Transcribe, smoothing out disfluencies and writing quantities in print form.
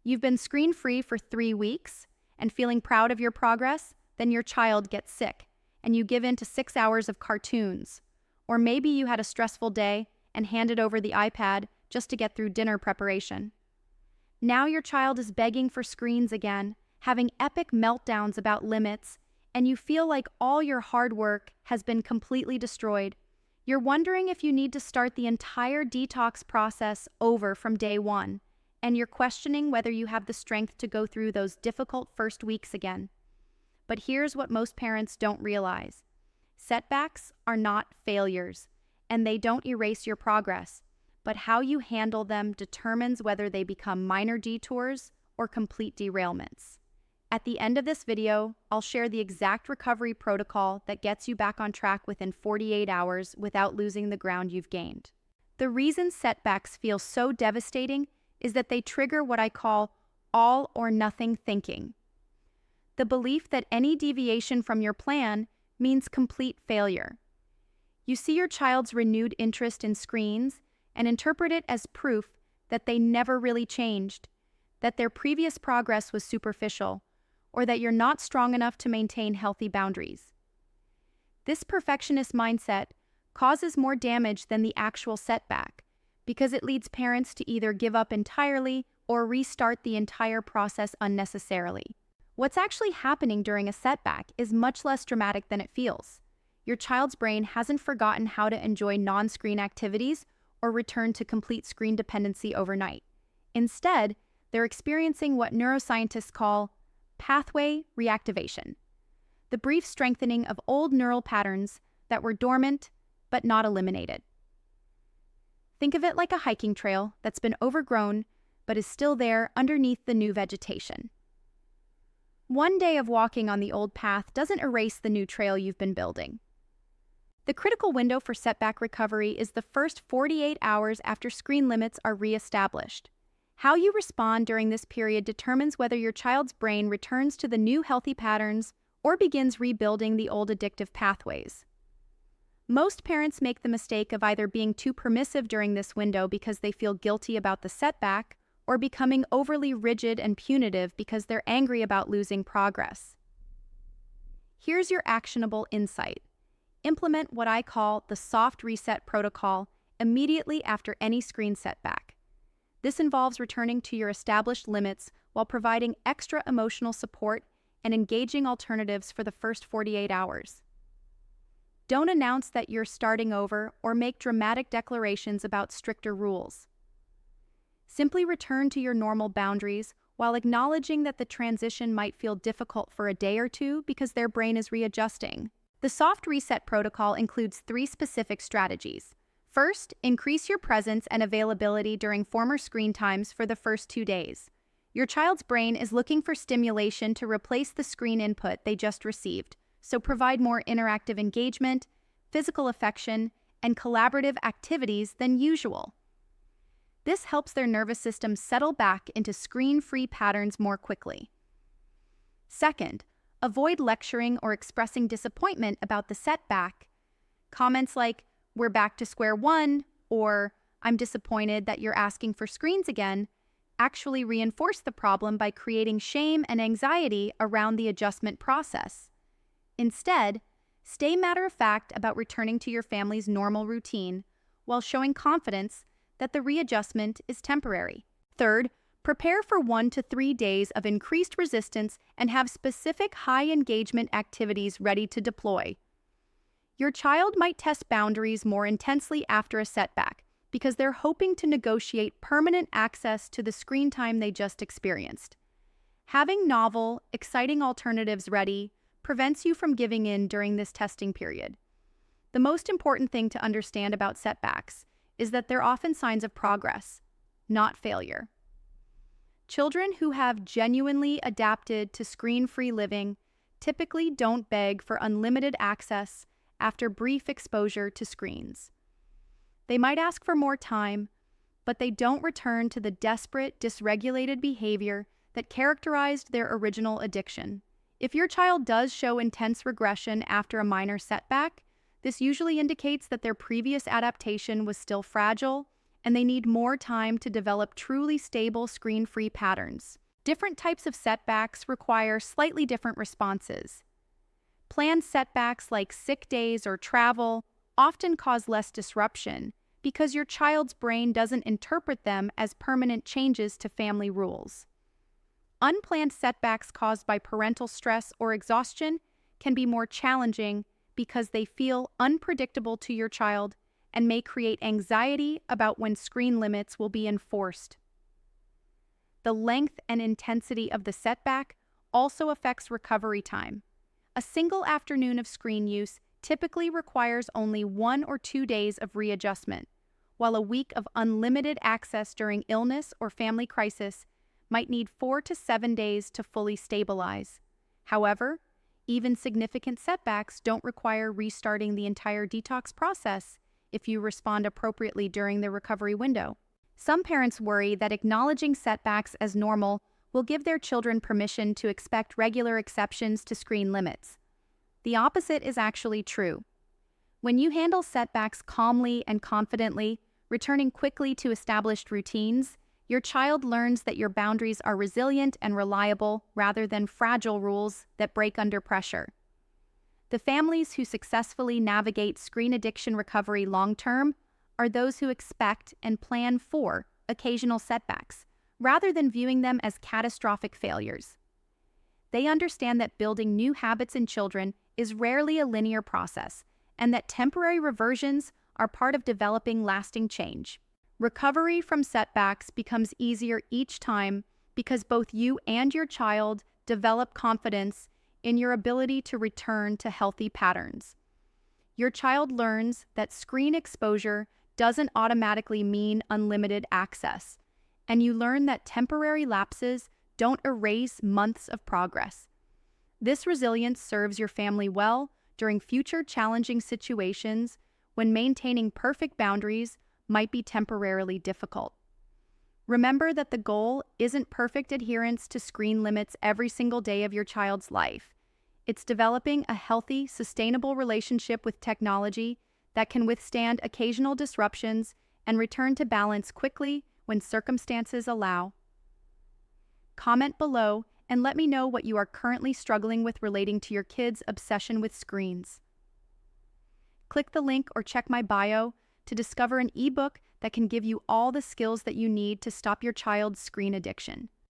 You've been screen-free for 3 weeks and feeling proud of your progress, then your child gets sick and you give in to 6 hours of cartoons. Or maybe you had a stressful day and handed over the iPad just to get through dinner preparation. Now your child is begging for screens again, having epic meltdowns about limits, and you feel like all your hard work has been completely destroyed. You're wondering if you need to start the entire detox process over from day one, and you're questioning whether you have the strength to go through those difficult first weeks again. But here's what most parents don't realize. Setbacks are not failures, and they don't erase your progress, but how you handle them determines whether they become minor detours or complete derailments. At the end of this video, I'll share the exact recovery protocol that gets you back on track within 48 hours without losing the ground you've gained. The reason setbacks feel so devastating is that they trigger what I call all or nothing thinking. The belief that any deviation from your plan means complete failure. You see your child's renewed interest in screens and interpret it as proof that they never really changed, that their previous progress was superficial, or that you're not strong enough to maintain healthy boundaries. This perfectionist mindset causes more damage than the actual setback because it leads parents to either give up entirely or restart the entire process unnecessarily. What's actually happening during a setback is much less dramatic than it feels. Your child's brain hasn't forgotten how to enjoy non-screen activities or return to complete screen dependency overnight. Instead, they're experiencing what neuroscientists call pathway reactivation, the brief strengthening of old neural patterns that were dormant but not eliminated. Think of it like a hiking trail that's been overgrown but is still there underneath the new vegetation. One day of walking on the old path doesn't erase the new trail you've been building. The critical window for setback recovery is the first 48 hours after screen limits are reestablished. How you respond during this period determines whether your child's brain returns to the new healthy patterns or begins rebuilding the old addictive pathways. Most parents make the mistake of either being too permissive during this window because they feel guilty about the setback, or becoming overly rigid and punitive because they're angry about losing progress. Here's your actionable insight. Implement what I call the soft reset protocol immediately after any screen setback. This involves returning to your established limits while providing extra emotional support and engaging alternatives for the first 48 hours. Don't announce that you're starting over or make dramatic declarations about stricter rules. Simply return to your normal boundaries while acknowledging that the transition might feel difficult for a day or two because their brain is readjusting. The soft reset protocol includes 3 specific strategies. First, increase your presence and availability during former screen times for the first 2 days. Your child's brain is looking for stimulation to replace the screen input they just received, so provide more interactive engagement, physical affection, and collaborative activities than usual. This helps their nervous system settle back into screen-free patterns more quickly. Second, avoid lecturing or expressing disappointment about the setback. Comments like, "We're back to square one," or "I'm disappointed that you're asking for screens again," actually reinforce the problem by creating shame and anxiety around the adjustment process. Instead, stay matter-of-fact about returning to your family's normal routine while showing confidence that the readjustment is temporary. Third, prepare for 1 to 3 days of increased resistance and have specific high-engagement activities ready to deploy. Your child might test boundaries more intensely after a setback because they're hoping to negotiate permanent access to the screen time they just experienced. Having novel, exciting alternatives ready prevents you from giving in during this testing period. The most important thing to understand about setbacks is that they're often signs of progress, not failure. Children who have genuinely adapted to screen-free living typically don't beg for unlimited access after brief exposure to screens. They might ask for more time, but they don't return to the desperate, dysregulated behavior that characterized their original addiction. If your child does show intense regression after a minor setback, this usually indicates that their previous adaptation was still fragile and they need more time to develop truly stable screen-free patterns. Different types of setbacks require slightly different responses. Planned setbacks like sick days or travel often cause less disruption because your child's brain doesn't interpret them as permanent changes to family rules. Unplanned setbacks caused by parental stress or exhaustion can be more challenging because they feel unpredictable to your child and may create anxiety about when screen limits will be enforced. The length and intensity of the setback also affects recovery time. A single afternoon of screen use typically requires only 1 or 2 days of readjustment, while a week of unlimited access during illness or family crisis might need 4 to 7 days to fully stabilize. However, even significant setbacks don't require restarting the entire detox process if you respond appropriately during the recovery window. Some parents worry that acknowledging setbacks as normal will give their children permission to expect regular exceptions to screen limits. The opposite is actually true. When you handle setbacks calmly and confidently, returning quickly to established routines, your child learns that your boundaries are resilient and reliable rather than fragile rules that break under pressure. The families who successfully navigate screen addiction recovery long-term are those who expect and plan for occasional setbacks, rather than viewing them as catastrophic failures. They understand that building new habits in children is rarely a linear process, and that temporary reversions are part of developing lasting change. Recovery from setbacks becomes easier each time because both you and your child develop confidence in your ability to return to healthy patterns. Your child learns that screen exposure doesn't automatically mean unlimited access, and you learn that temporary lapses don't erase months of progress. This resilience serves your family well during future challenging situations when maintaining perfect boundaries might be temporarily difficult. Remember that the goal isn't perfect adherence to screen limits every single day of your child's life. It's developing a healthy, sustainable relationship with technology that can withstand occasional disruptions and return to balance quickly when circumstances allow. Comment below and let me know what you are currently struggling with relating to your kids' obsession with screens. Click the link or check my bio to discover an ebook that can give you all the skills that you need to stop your child's screen addiction.